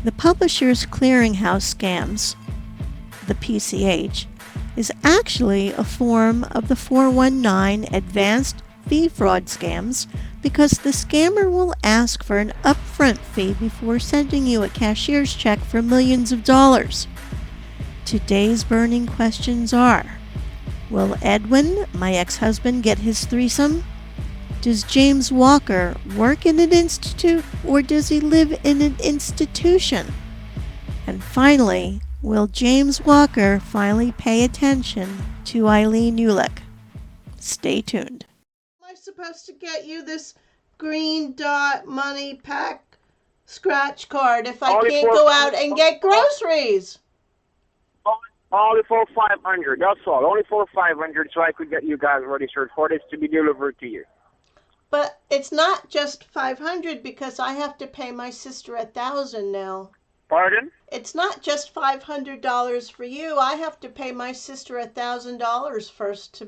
The Publishers Clearinghouse scams, the PCH, is actually a form of the 419 advanced fee fraud scams because the scammer will ask for an upfront fee before sending you a cashier's check for millions of dollars. Today's burning questions are: will Edwin, my ex-husband, get his threesome? Does James Walker work in an institute, or does he live in an institution? And finally, will James Walker finally pay attention to Eileen Ulick? Stay tuned. Am I supposed to get you this green dot money pack scratch card if I can't go out and get groceries? Only for 500, that's all. Only for 500, so I could get you guys registered for this to be delivered to you. But it's not just 500 because I have to pay my sister $1,000 now. Pardon? It's not just $500 for you. I have to pay my sister $1,000 first to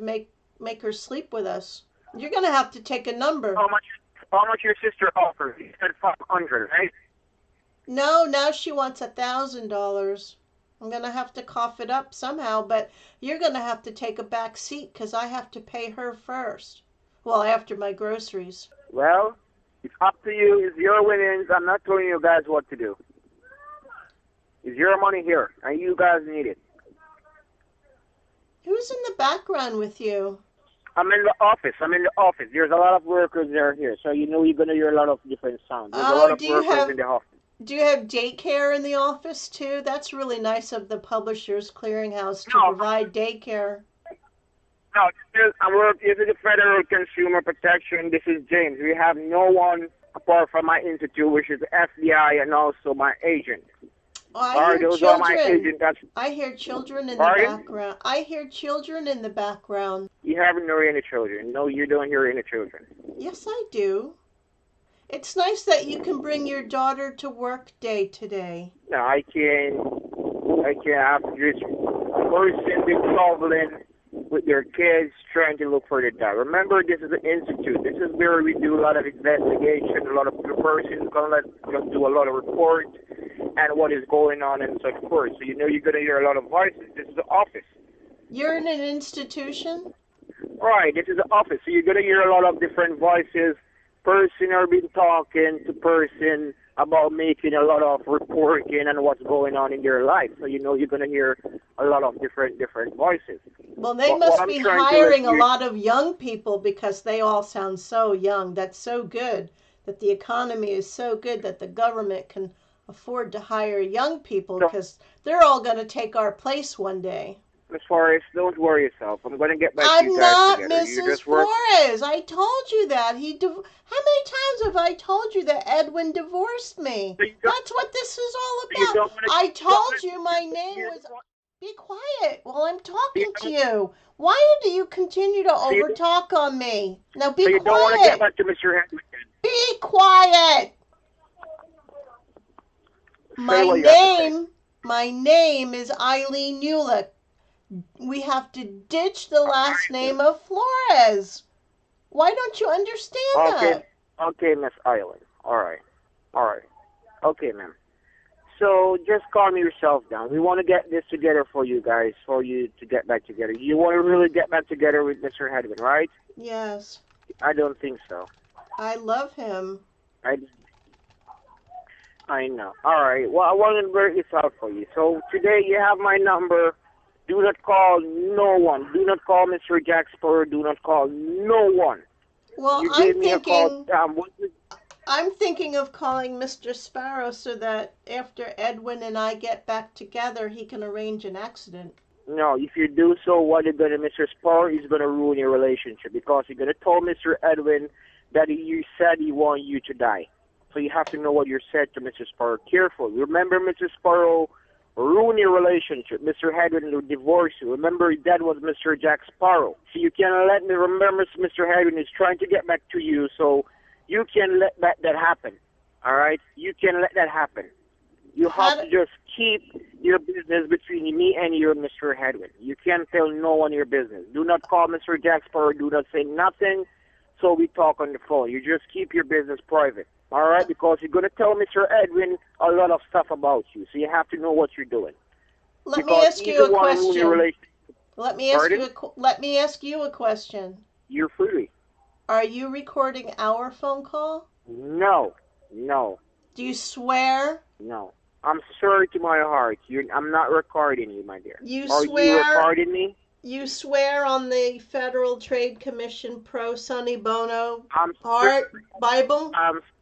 make her sleep with us. You're gonna have to take a number. How much your sister offers? You said 500, right? No, now she wants $1,000. I'm gonna have to cough it up somehow, but you're gonna have to take a back seat because I have to pay her first. Well, after my groceries. Well, it's up to you. It's your winnings. I'm not telling you guys what to do. It's your money here, and you guys need it. Who's in the background with you? I'm in the office. There's a lot of workers there here, so you know you're going to hear a lot of different sounds. There's a lot of workers in the office. Do you have daycare in the office, too? That's really nice of the Publishers Clearinghouse to provide daycare. No, this is the Federal Consumer Protection. This is James. We have no one apart from my institute, which is the FBI, and also my agent. Oh, I hear children. Are my agent. I hear children in the background. I hear children in the background. You haven't heard any children. No, you don't hear any children. Yes, I do. It's nice that you can bring your daughter to work day today. No, I can't have this person been traveling with their kids trying to look for the dog. Remember, this is an institute. This is where we do a lot of investigation, a lot of persons going to do a lot of reports and what is going on and such forth. So you know you're going to hear a lot of voices. This is the office. You're in an institution? Right, this is the office. So you're going to hear a lot of different voices. Person are been talking to person about making a lot of reporting and what's going on in their life. So you know you're going to hear a lot of different voices. Well, they must be hiring a lot of young people because they all sound so young. That's so good that the economy is so good that the government can afford to hire young people because they're all going to take our place one day. Miss Flores, don't worry yourself. I'm going to get back to you guys I'm not together. Mrs. Flores. I told you that. How many times have I told you that Edwin divorced me? That's what this is all about. I told you my name was... Be quiet while I'm talking to you. Why do you continue to overtalk on me? Now be quiet. You don't want to get back to Mr. Edwin. Be quiet. My name is Eileen Ulick. We have to ditch the last name of Flores. Why don't you understand that? Okay, Miss Eileen. All right. Okay, ma'am. So just calm yourself down. We want to get this together for you guys, for you to get back together. You want to really get back together with Mr. Edwin, right? Yes. I don't think so. I love him. I know. All right. Well, I want to work this out for you. So today you have my number. Do not call no one. Do not call Mr. Jack Spur. Do not call no one. Well, I'm thinking of calling Mr. Sparrow so that after Edwin and I get back together, he can arrange an accident. No, if you do so, what you're going to, Mr. Sparrow is going to ruin your relationship because you're going to tell Mr. Edwin that you said he wanted you to die. So you have to know what you said to Mr. Sparrow. Careful. Remember, Mr. Sparrow ruin your relationship. Mr. Edwin will divorce you. Remember, that was Mr. Jack Sparrow. So you can't let me remember Mr. Edwin is trying to get back to you, so you can't let that happen. All right? You can't let that happen. You have to just keep your business between me and you, Mr. Edwin. You can't tell no one your business. Do not call Mr. Jack Sparrow. Do not say nothing so we talk on the phone. You just keep your business private. All right, because you're going to tell Mr. Edwin a lot of stuff about you, so you have to know what you're doing. Let me Because ask he's you the a one ruining your question. relationship. Pardon? Let me ask you a question. You're free. Are you recording our phone call? No, no, Do you swear? no. I'm sorry to my heart. I'm not recording you, my dear. You Are you swear recording me? you swear on the Federal Trade Commission pro Sonny Bono I'm art Bible?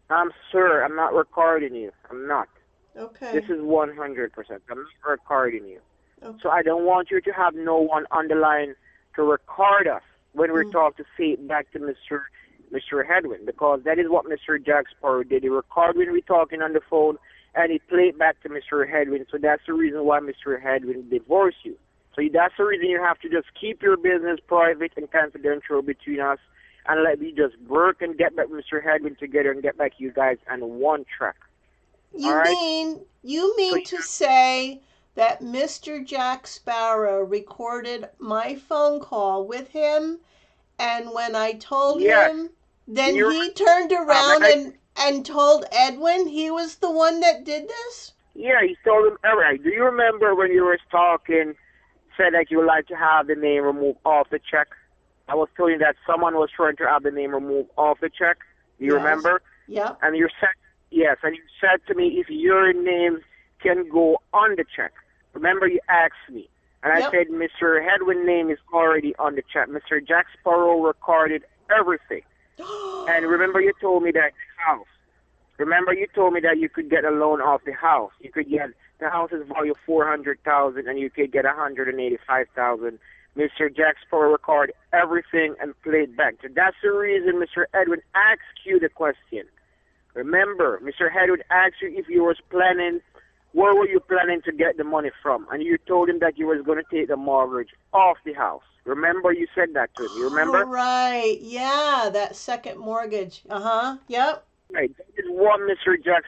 I'm sure I'm not recording you. I'm not. This Okay. is 100%. I'm not recording you. Okay. So I don't want you to have no one on the line to record us when we talk to say it back to Mr. Edwin, because that is what Mr. Jack Sparrow did. He recorded when we talking on the phone and he played back to Mr. Edwin. So that's the reason why Mr. Edwin divorced you. So that's the reason you have to just keep your business private and confidential between us and let me just work and get back Mr. Edwin together and get back you guys on one track. All right? You mean to say that Mr. Jack Sparrow recorded my phone call with him, and when I told Yes. him, then You're, he turned around I, and told Edwin he was the one that did this? yeah, he told him, all right, do you remember when you were talking, said that you would like to have the name removed off the check? I was telling you that someone was trying to have the name removed off the check. Do you remember? Yep. And you said, yes, and you said to me, if your name can go on the check. Remember, you asked me. And I said, Mr. Edwin's name is already on the check. Mr. Jack Sparrow recorded everything. And remember, you told me that house. Remember, you told me that you could get a loan off the house. You could get the house is value $400,000, and you could get $185,000. Mr. Jack Sparrow recorded everything and played back. So that's the reason Mr. Edwin asked you the question. Remember, Mr. Edwin asked you if you was planning, where were you planning to get the money from? And you told him that you was going to take the mortgage off the house. Remember, you said that to him. You remember? Right. Yeah, that second mortgage. Yep. Right. That is what Mr. Jack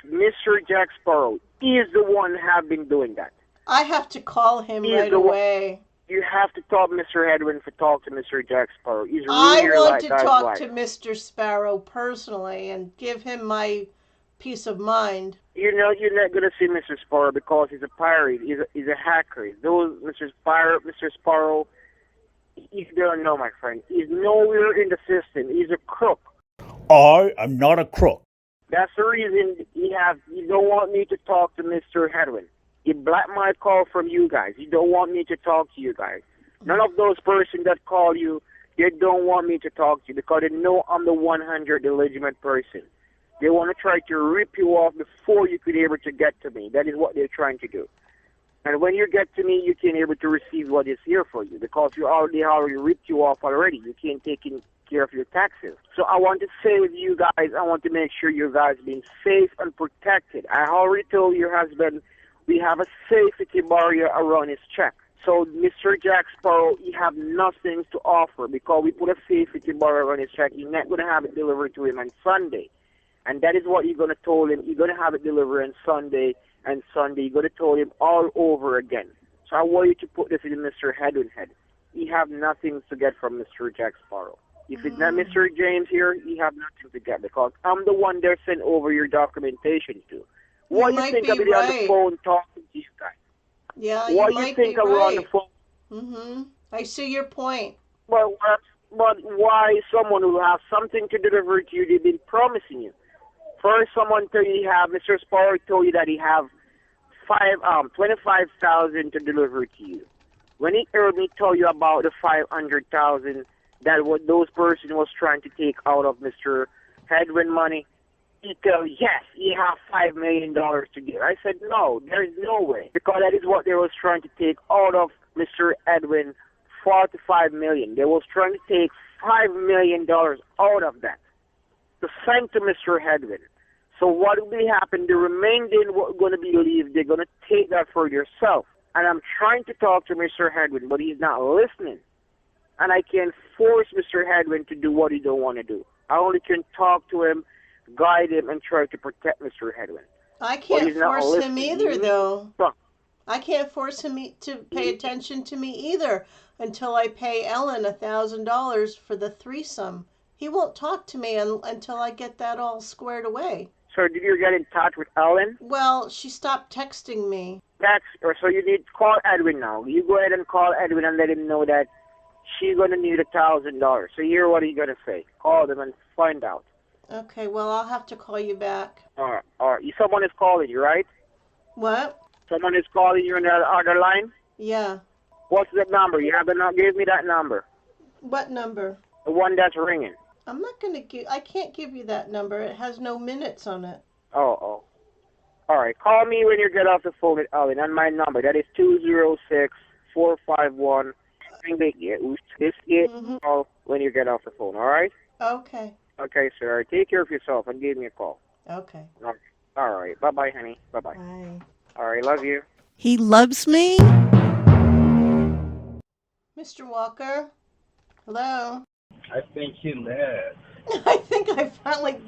Sparrow is the one have been doing that. I have to call him right away. You have to talk Mr. Edwin for talk to Mr. Jack Sparrow. He's I really want like to God's talk wife. to Mr. Sparrow personally and give him my peace of mind. You know, you're not going to see Mr. Sparrow because he's a pirate. He's a hacker. Those Mr. Sparrow, you don't know, my friend. He's nowhere in the system. He's a crook. I am not a crook. That's the reason you don't want me to talk to Mr. Edwin. He blocked my call from you guys. You don't want me to talk to you guys. None of those persons that call you, they don't want me to talk to you because they know I'm the 100 illegitimate person. They want to try to rip you off before you could able to get to me. That is what they're trying to do. And when you get to me, you can't able to receive what is here for you because they already ripped you off already. You can't take care of your taxes. So I want to say with you guys, I want to make sure you guys being safe and protected. I already told your husband we have a safety barrier around his check. So Mr. Jack Sparrow, he have nothing to offer because we put a safety barrier around his check. You're not going to have it delivered to him on Sunday. And that is what you're going to tell him. You're going to have it delivered on Sunday, and Sunday you're going to tell him all over again. So I want you to put this in Mr. Edwin's head. He have nothing to get from Mr. Jack Sparrow. If it's not Mr. James here, he have nothing to get because I'm the one they're sent over your documentation to. What do you think of me on the phone talking to you guys? Yeah, what do you think of on the phone? Mm-hmm. I see your point. But why someone who has something to deliver to you, they've been promising you. First, someone told you Mr. Sparrow told you that he have 25,000 to deliver to you. When he heard me tell you about the 500,000 that what those person was trying to take out of Mr. Edwin money, he tell yes, he have $5 million to give. I said no, there is no way because that is what they was trying to take out of Mr. Edwin, $45 million. They was trying to take $5 million out of that to send to Mr. Edwin. So what will happen? The remaining going to be leave. They're going to take that for yourself. And I'm trying to talk to Mr. Edwin, but he's not listening. And I can't force Mr. Edwin to do what he don't want to do. I only can talk to him, guide him, and try to protect Mr. Edwin. I can't force him either, though. I can't force him to pay attention to me either until I pay Ellen $1,000 for the threesome. He won't talk to me until I get that all squared away. So did you get in touch with Ellen? Well, she stopped texting me. So you need to call Edwin now. You go ahead and call Edwin and let him know that she's gonna need $1,000. So here, what are you gonna say? Call them and find out. Okay, well, I'll have to call you back. All right. Someone is calling you, right? What? Someone is calling you on the other line? Yeah. What's that number? You haven't give me that number. What number? The one that's ringing. I'm not going to give... I can't give you that number. It has no minutes on it. Oh. All right. Call me when you get off the phone with Ellen on my number. That is 206-451. Call when you get off the phone, all right? Okay. Okay, sir. Take care of yourself and give me a call. Okay. All right. Bye-bye, honey. Bye-bye. Bye. All right. Love you. He loves me? Mr. Walker? Hello? I think he left. I think I finally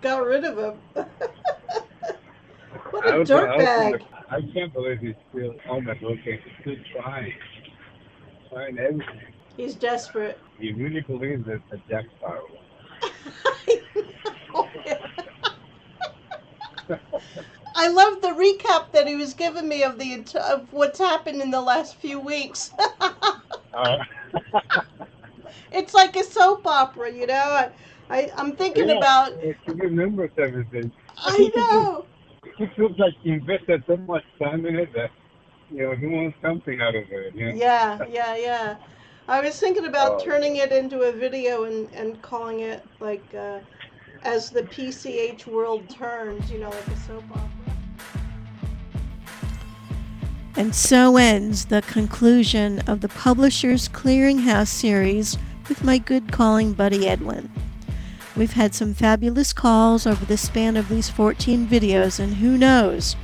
got rid of him. What a dirtbag. I can't believe he's still on the location. He's still trying everything. He's desperate. He really believes it's a Jack Sparrow. I love the recap that he was giving me of of what's happened in the last few weeks. It's like a soap opera, you know. I'm thinking about. He remembers everything. I know. He feels like he invested so much time in it that he wants something out of it. You know? Yeah. I was thinking about turning it into a video and calling it like as the PCH world turns, you know, like a soap opera. And so ends the conclusion of the Publishers Clearinghouse series with my good calling buddy Edwin. We've had some fabulous calls over the span of these 14 videos, and who knows,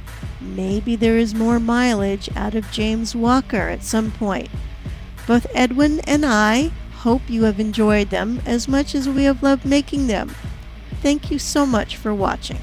maybe there is more mileage out of James Walker at some point. Both Edwin and I hope you have enjoyed them as much as we have loved making them. Thank you so much for watching.